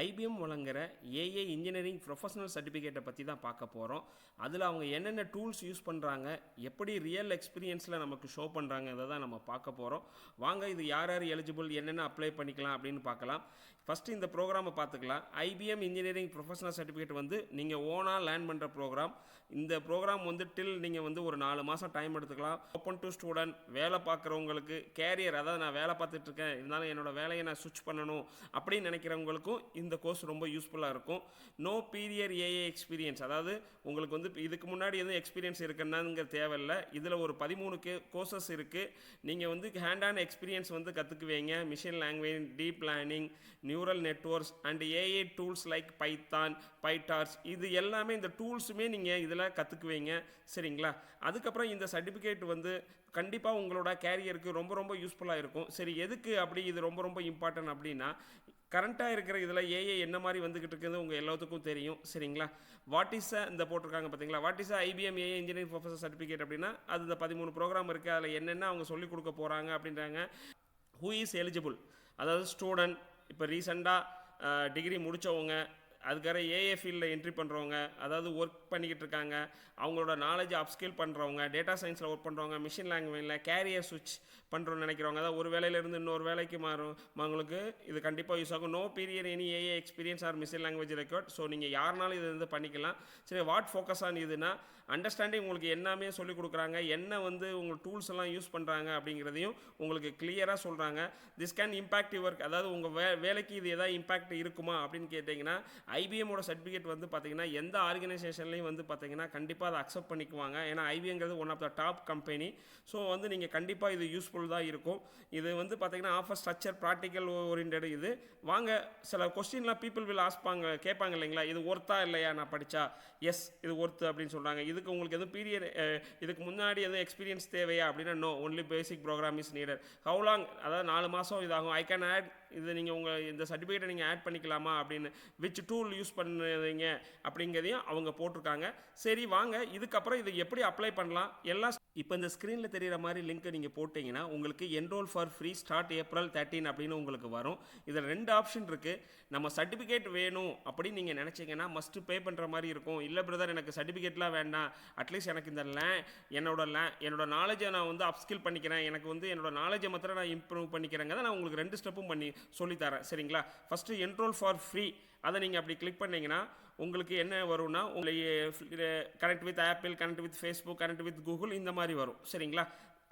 IBM வழங்குகிற AA engineering professional சர்டிஃபிகேட்டை பற்றி தான் பார்க்க போகிறோம். அதில் அவங்க என்னென்ன டூல்ஸ் யூஸ் பண்ணுறாங்க, எப்படி ரியல் எக்ஸ்பீரியன்ஸில் நமக்கு ஷோ பண்ணுறாங்க, இதை தான் நம்ம பார்க்க போகிறோம். வாங்க இது யார் யார் எலிஜிபிள், என்னென்ன அப்ளை பண்ணிக்கலாம் அப்படின்னு பார்க்கலாம். ஃபஸ்ட்டு இந்த ப்ரோக்ராமை பார்த்துக்கலாம். ஐபிஎம் இன்ஜினியரிங் ப்ரொஃபஷனல் சர்டிஃபிகேட் வந்து நீங்கள் ஓனாக லேர்ன் பண்ணுற ப்ரோக்ராம். இந்த ப்ரோக்ராம் வந்து நீங்கள் வந்து ஒரு 4 மாதம் டைம் எடுத்துக்கலாம். ஓப்பன் டு ஸ்டூடெண்ட், வேலை பார்க்குறவங்களுக்கு, கேரியர், அதாவது நான் வேலை பார்த்துட்ருக்கேன் இருந்தாலும் என்னோடய வேலையை நான் ஸ்விட்ச் பண்ணணும் அப்படின்னு நினைக்கிறவங்களுக்கும் இந்த கோர்ஸ் ரொம்ப யூஸ்ஃபுல்லாக இருக்கும். நோ பீரியர் ஏஏ எக்ஸ்பீரியன்ஸ், அதாவது உங்களுக்கு வந்து இதுக்கு முன்னாடி எதுவும் எக்ஸ்பீரியன்ஸ் இருக்குன்னாங்கிற தேவையில்லை. இதில் ஒரு 13 கோர்சஸ் இருக்குது. நீங்கள் வந்து ஹேண்ட் ஆன் எக்ஸ்பீரியன்ஸ் வந்து கற்றுக்குவீங்க. Machine language, deep learning, neural networks and AI tools like Python, PyTorch, இது எல்லாமே இந்த டூல்ஸுமே நீங்கள் இதில் கற்றுக்குவீங்க. சரிங்களா? அதுக்கப்புறம் இந்த சர்டிஃபிகேட் வந்து கண்டிப்பாக உங்களோட கேரியருக்கு ரொம்ப ரொம்ப யூஸ்ஃபுல்லாக இருக்கும். சரி, எதுக்கு அப்படி இது ரொம்ப ரொம்ப இம்பார்ட்டன்ட் அப்படின்னா, கரண்ட்டாக இருக்கிற இதில் ஏஏ என்ன மாதிரி வந்துக்கிட்டு இருக்குது உங்கள் எல்லாத்துக்கும் தெரியும். சரிங்களா? வாட் இஸ் இந்த போட்டிருக்காங்க பார்த்தீங்களா, what is IBM AI engineering professional certificate அப்படின்னா, அது இந்த 13 ப்ரோக்ராம் இருக்குது. அதில் என்னென்ன அவங்க சொல்லிக் கொடுக்க போகிறாங்க அப்படின்றாங்க. ஹூ இஸ் எலிஜிபிள், அதாவது ஸ்டூடெண்ட், இப்போ ரீசெண்டாக டிகிரி முடித்தவங்க, அதுக்காக ஏஏ ஃபீல்டில் என்ட்ரி பண்ணுறவங்க, அதாவது ஒர்க் பண்ணிக்கிட்டு இருக்காங்க, அவங்களோட நாலேஜ் அப்ஸ்கில் பண்ணுறவங்க, டேட்டா சயின்ஸில் ஒர்க் பண்ணுறவங்க, மிஷின் லாங்குவேஜில் கேரியர் ஸ்விட்ச் பண்ணுறோன்னு நினைக்கிறவங்க, அதாவது ஒரு வேலையிலேருந்து இன்னொரு வேலைக்கு அவங்களுக்கு இது கண்டிப்பாக யூஸ் ஆகும். No period any AI experience or machine language record. So நீங்கள் யாருனாலும் இது வந்து பண்ணிக்கலாம். சரி, வாட் ஃபோக்கஸ் ஆன் இதுனா அண்டர்ஸ்டாண்டிங், உங்களுக்கு எல்லாமே சொல்லிக் கொடுக்குறாங்க, என்ன வந்து உங்கள் டூல்ஸ் எல்லாம் யூஸ் பண்ணுறாங்க அப்படிங்கிறதையும் உங்களுக்கு கிளியராக சொல்கிறாங்க. திஸ் கேன் இம்பாக்ட் யுவர், அதாவது உங்கள் வேலைக்கு இது எதாவது இம்பாக்ட் இருக்குமா அப்படின்னு கேட்டிங்கன்னா, ஐபிஎம்மோட சர்டிஃபிகேட் வந்து பார்த்தீங்கன்னா எந்த ஆர்கனைசேஷன்லையும் வந்து பார்த்தீங்கன்னா கண்டிப்பாக அதை அக்செப்ட் பண்ணிக்குவாங்க. ஏன்னா ஐபிஎம்ங்கிறது one of the top company. So வந்து நீங்கள் கண்டிப்பாக இது யூஸ்ஃபுல் தான் இருக்கும். இது வந்து பார்த்தீங்கன்னா ஆஃபர் ஸ்ட்ரக்சர் ப்ராக்டிக்கல் ஓரியன்ட். இது வாங்க சில கொஸ்டின்லாம் பீப்புள் வில் கேட்பாங்க இல்லைங்களா, இது ஒர்த்தா இல்லையா நான் படித்தா. எஸ், இது ஒர்த்து அப்படின்னு சொல்கிறாங்க. இதுக்கு உங்களுக்கு எதுவும் பீரியட், இதுக்கு முன்னாடி எதுவும் எக்ஸ்பீரியன்ஸ் தேவையா அப்படின்னா no, only basic program is needed. How long, அதாவது 4 மாதம் இதாகும். ஐ கேன் ஆட், இது நீங்கள் உங்கள் இந்த சர்டிஃபிகேட்டை நீங்கள் ஆட் பண்ணிக்கலாமா அப்படின்னு, விச் டூல் யூஸ் பண்ணுறீங்க அப்படிங்கிறதையும் அவங்க போட்டிருக்காங்க. சரி வாங்க, இதுக்கப்புறம் இதை எப்படி அப்ளை பண்ணலாம் எல்லாம் இப்போ இந்த ஸ்க்ரீனில் தெரிகிற மாதிரி லிங்க்கை நீங்கள் போட்டிங்கன்னா உங்களுக்கு enrol for free start April 13 அப்படின்னு உங்களுக்கு வரும். இதில் 2 ஆப்ஷன் இருக்குது. நம்ம சர்டிஃபிகேட் வேணும் அப்படின்னு நீங்கள் நினச்சிங்கன்னா மஸ்ட்டு பே பண்ணுற மாதிரி இருக்கும். இல்லை பிரதர், எனக்கு சர்டிஃபிகேட்லாம் வேண்டாம், அட்லீஸ்ட் எனக்கு இந்த என்னோட நாலேஜை நான் வந்து அப்ஸ்கில் பண்ணிக்கிறேன், எனக்கு வந்து என்னோட நாலேஜை மாத்திரம் நான் இம்ப்ரூவ் பண்ணிக்கிறேங்க தான் நான் உங்களுக்கு 2 ஸ்டெப்பும் பண்ணி சொல்லித்தரேன். சரிங்களா? ஃபஸ்ட்டு என்ரோல் ஃபார் ஃப்ரீ, அதை நீங்கள் அப்படி கிளிக் பண்ணிங்கன்னா உங்களுக்கு என்ன வரும்னா, உங்களுக்கு connect with apple, connect with Facebook, connect with Google, இந்த மாதிரி வரும். சரிங்களா?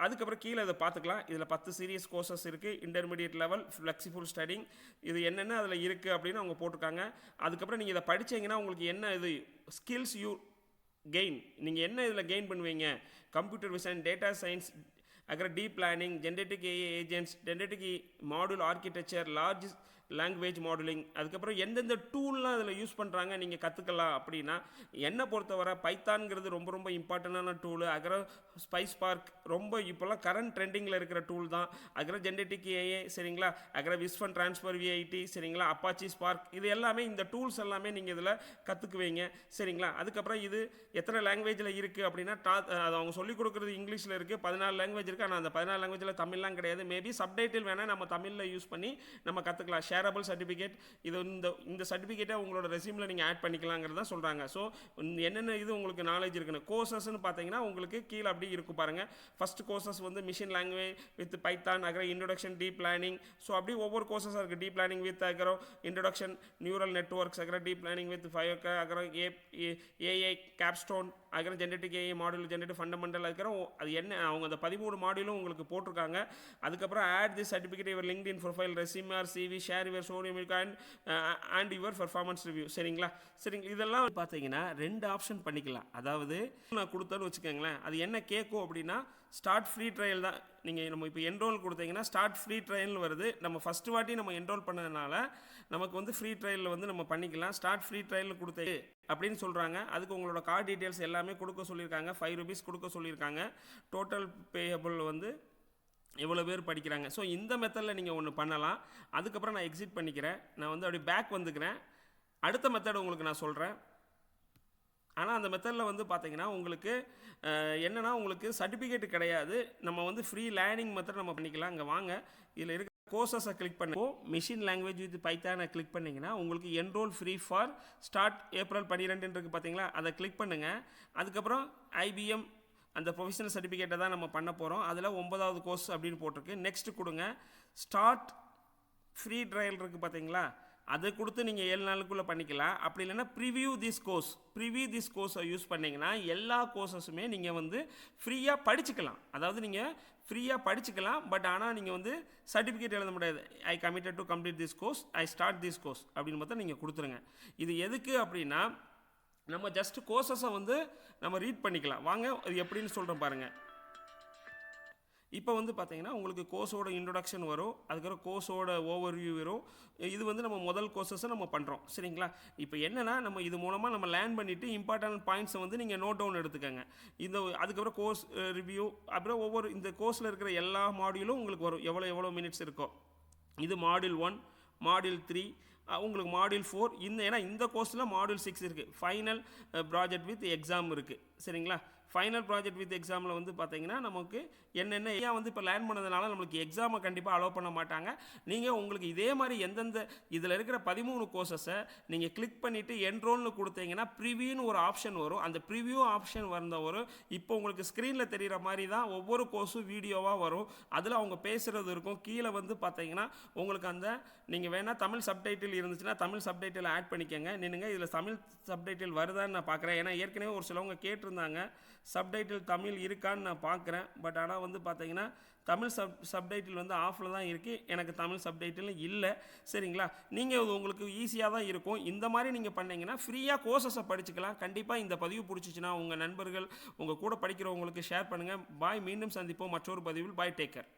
அதுக்கப்புறம் கீழே இதை பார்த்துக்கலாம். இதில் 10 சீரியஸ் கோர்சஸ் இருக்குது. இன்டர்மீடியட் லெவல், ஃப்ளெக்சிபிள் ஸ்டடிங், இது என்னென்ன அதில் இருக்குது அப்படின்னு அவங்க போட்டிருக்காங்க. அதுக்கப்புறம் நீங்கள் இதை படித்தீங்கன்னா உங்களுக்கு என்ன இது ஸ்கில்ஸ் யூ கெயின், நீங்கள் என்ன இதில் கெயின் பண்ணுவீங்க, கம்ப்யூட்டர் விஷன், டேட்டா சயின்ஸ், அப்புறம் deep learning, genetic AI agents, genetic module architecture, large language modelling, அதுக்கப்புறம் எந்தெந்த டூல்லாம் அதில் யூஸ் பண்ணுறாங்க நீங்கள் கற்றுக்கலாம். அப்படின்னா என்னை பொறுத்தவரை பைத்தான்ங்கிறது ரொம்ப ரொம்ப இம்பார்ட்டண்டான டூலு. அப்புறம் ஸ்பைஸ் பார்க் ரொம்ப இப்போல்லாம் கரண்ட் ட்ரெண்டிங்கில் இருக்கிற டூல் தான். அப்புறம் ஜெனடிக் ஏஏ, சரிங்களா, அப்புறம் விஸ்வன் ட்ரான்ஸ்ஃபர் விஐடி, சரிங்களா, அப்பாச்சி ஸ்பார்க், இது எல்லாமே இந்த டூல்ஸ் எல்லாமே நீங்கள் இதில் கற்றுக்குவீங்க. சரிங்களா? அதுக்கப்புறம் இது எத்தனை லாங்குவேஜில் இருக்குது அப்படின்னா, அது அவங்க சொல்லிக் கொடுக்குறது இங்கிலீஷில் இருக்குது. 14 லாங்குவேஜ் இருக்குது. ஆனால் அந்த 14 லாங்குவேஜில் தமிழ்லாம் கிடையாது. மேபி சப்டைட்டில் வேணால் நம்ம தமிழில் யூஸ் பண்ணி நம்ம கற்றுக்கலாம். ஷேரபிள் சர்டிஃபிகேட், இது இந்த சர்டிஃபிகேட்டை உங்களோட ரெஸ்யூமில் நீங்கள் ஆட் பண்ணிக்கலாங்கிறத சொல்கிறாங்க. ஸோ என்னென்ன இது உங்களுக்கு நாலேஜ் இருக்குன்னு கோர்சஸ்ன்னு பார்த்தீங்கன்னா உங்களுக்கு கீழே அப்படி இருக்கும் பாருங்கள். ஃபஸ்ட் கோர்சஸ் வந்து மிஷின் லாங்குவேஜ் வித் பைத்தான், அப்புறம் இன்ட்ரோடக்ஷன் டீப் லேர்னிங். ஸோ அப்படி ஒவ்வொரு கோர்சஸாக இருக்குது. டீப் லேர்னிங் வித் அப்புறம் இன்ட்ரோடக்ஷன் நியூரல் நெட்வொர்க்ஸ், அப்புறம் டீப் லேர்னிங் வித் அப்புறம் ஏஐ கேப்ஸ்டோன், அப்புறம் genetic AI module, genetic fundamental, அதுக்கப்புறம் அது என்ன அவங்க அந்த 13 மாடியூலும் உங்களுக்கு போட்டிருக்காங்க. அதுக்கப்புறம் add the certificate your LinkedIn profile, resume or CV, share your சோனியம் அண்ட் யுவர் பெர்ஃபார்மன்ஸ் ரிவ்யூ. சரிங்களா? இதெல்லாம் பார்த்தீங்கன்னா 2 ஆப்ஷன் பண்ணிக்கலாம். அதாவது நான் கொடுத்தேன்னு வச்சுக்கோங்களேன், அது என்ன கேட்கும் அப்படின்னா ஸ்டார்ட் ஃப்ரீ ட்ரையல் தான். நம்ம இப்போ என்ரோல் கொடுத்தீங்கன்னா ஸ்டார்ட் ஃப்ரீ ட்ரையல் வருது. நம்ம ஃபஸ்ட்டு வாட்டி நம்ம என்ரோல் பண்ணதுனால நமக்கு வந்து ஃப்ரீ ட்ரையலில் வந்து நம்ம பண்ணிக்கலாம். ஸ்டார்ட் ஃப்ரீ ட்ரையல் கொடுத்து அப்படின்னு சொல்கிறாங்க. அதுக்கு உங்களோட கார்டு டீட்டெயில்ஸ் எல்லாமே கொடுக்க சொல்லியிருக்காங்க. 5 ரூபீஸ் கொடுக்க சொல்லியிருக்காங்க. டோட்டல் பேயபிள் வந்து எவ்வளோ பேர் படிக்கிறாங்க. ஸோ இந்த மெத்தடில் நீங்கள் ஒன்று பண்ணலாம். அதுக்கப்புறம் நான் எக்ஸிட் பண்ணிக்கிறேன். நான் வந்து அப்படி பேக் வந்துக்கிறேன். அடுத்த மெத்தட் உங்களுக்கு நான் சொல்கிறேன். ஆனால் அந்த மெத்தடில் வந்து பார்த்தீங்கன்னா உங்களுக்கு என்னென்னா உங்களுக்கு சர்டிஃபிகேட் கிடையாது. நம்ம வந்து ஃப்ரீ லேர்னிங் மெத்தட் நம்ம பண்ணிக்கலாம். அங்கே வாங்க, இதில் இருக்க கோர்சஸை கிளிக் பண்ணி மிஷின் லாங்குவேஜ் வித் பைத்தானை கிளிக் பண்ணிங்கன்னா உங்களுக்கு enrol free for start April 12 இருக்குது பார்த்தீங்களா, அதை கிளிக் பண்ணுங்கள். அதுக்கப்புறம் ஐபிஎம் அந்த ப்ரொஃபஷனல் சர்டிஃபிகேட்டை தான் நம்ம பண்ண போகிறோம். அதில் 9வது கோர்ஸ் அப்படின்னு போட்டிருக்கு. நெக்ஸ்ட் கொடுங்க. ஸ்டார்ட் ஃப்ரீ ட்ரையல் இருக்குது பார்த்தீங்களா, அதை கொடுத்து நீங்கள் 7 நாளுக்குள்ளே பண்ணிக்கலாம். அப்படி இல்லைன்னா ப்ரிவியூ திஸ் கோர்ஸை யூஸ் பண்ணிங்கன்னா எல்லா கோர்சஸுமே நீங்கள் வந்து ஃப்ரீயாக படிச்சுக்கலாம். அதாவது நீங்கள் ஃப்ரீயாக படிச்சுக்கலாம். பட் ஆனால் நீங்கள் வந்து சர்டிஃபிகேட் எழுத முடியாது. ஐ committed to complete this course, I start this course அப்படின்னு மட்டும் நீங்கள் கொடுத்துருங்க. இது எதுக்கு அப்படின்னா நம்ம ஜஸ்ட் கோர்சஸை வந்து நம்ம ரீட் பண்ணிக்கலாம். வாங்க அது எப்படின்னு சொல்கிறேன் பாருங்கள். இப்போ வந்து பார்த்தீங்கன்னா உங்களுக்கு கோர்ஸோட இன்ட்ரொடக்ஷன் வரும், அதுக்கப்புறம் கோர்ஸோட ஓவர்வியூ வரும். இது வந்து நம்ம முதல் கோர்சஸை நம்ம பண்ணுறோம் சரிங்களா. இப்போ என்னென்னா நம்ம இது மூலமாக நம்ம லேர்ன் பண்ணிவிட்டு இம்பார்ட்டன்ட் பாயிண்ட்ஸை வந்து நீங்கள் நோட் டவுன் எடுத்துக்கோங்க. அதுக்கப்புறம் கோர்ஸ் ரிவ்யூ, அப்புறம் ஒவ்வொரு இந்த கோர்ஸில் இருக்கிற எல்லா மாடியூலும் உங்களுக்கு வரும், எவ்வளோ மினிட்ஸ் இருக்கோ. இது மாடியூல் 1, மாடியூல் 3, உங்களுக்கு மாடியூல் 4. ஏன்னா இந்த கோர்ஸில் மாடியூல் 6 இருக்குது. ஃபைனல் ப்ராஜெக்ட் வித் எக்ஸாம் இருக்குது சரிங்களா. ஃபைனல் ப்ராஜெக்ட் வித் எக்ஸாமில் வந்து பார்த்தீங்கன்னா நமக்கு என்னென்ன வந்து இப்போ லேர்ன் பண்ணதுனால நம்மளுக்கு எக்ஸாமை கண்டிப்பாக அலோவ் பண்ண மாட்டாங்க. நீங்கள் உங்களுக்கு இதே மாதிரி எந்தெந்த இதில் இருக்கிற 13 கோர்சஸை நீங்கள் கிளிக் பண்ணிவிட்டு என்ரோல்னு கொடுத்தீங்கன்னா ப்ரிவியூன்னு ஒரு ஆப்ஷன் வரும். அந்த ப்ரிவியூ ஆப்ஷன் வரும். இப்போ உங்களுக்கு ஸ்க்ரீனில் தெரிகிற மாதிரி தான் ஒவ்வொரு கோர்ஸும் வீடியோவாக வரும். அதில் அவங்க பேசுகிறது இருக்கும். கீழே வந்து பார்த்தீங்கன்னா உங்களுக்கு அந்த நீங்கள் வேணால் தமிழ் சப்டைட்டில் இருந்துச்சுன்னா தமிழ் சப்டைட்டில் ஆட் பண்ணிக்கோங்க. நின்னுங்க இதில் தமிழ் சப்டைட்டில் வருதான்னு நான் பார்க்குறேன். ஏன்னா ஏற்கனவே ஒரு சிலவங்க கேட்டிருந்தாங்க சப்டைட்டில் தமிழ் இருக்கான்னு நான் பார்க்குறேன். பட் ஆனால் வந்து பார்த்தீங்கன்னா தமிழ் சப்டைட்டில் வந்து ஆஃபில் தான் இருக்குது. எனக்கு தமிழ் சப்டைட்டில் இல்லை சரிங்களா. நீங்கள் உங்களுக்கு ஈஸியாக தான் இருக்கும். இந்த மாதிரி நீங்கள் பண்ணிங்கன்னா ஃப்ரீயாக கோர்சஸை படிச்சுக்கலாம். கண்டிப்பாக இந்த பதிவு பிடிச்சிச்சின்னா உங்கள் நண்பர்கள் உங்கள் கூட படிக்கிறவங்களுக்கு ஷேர் பண்ணுங்கள். பாய், மீண்டும் சந்திப்போம் மற்றொரு பதிவில். பாய், டேக் கேர்.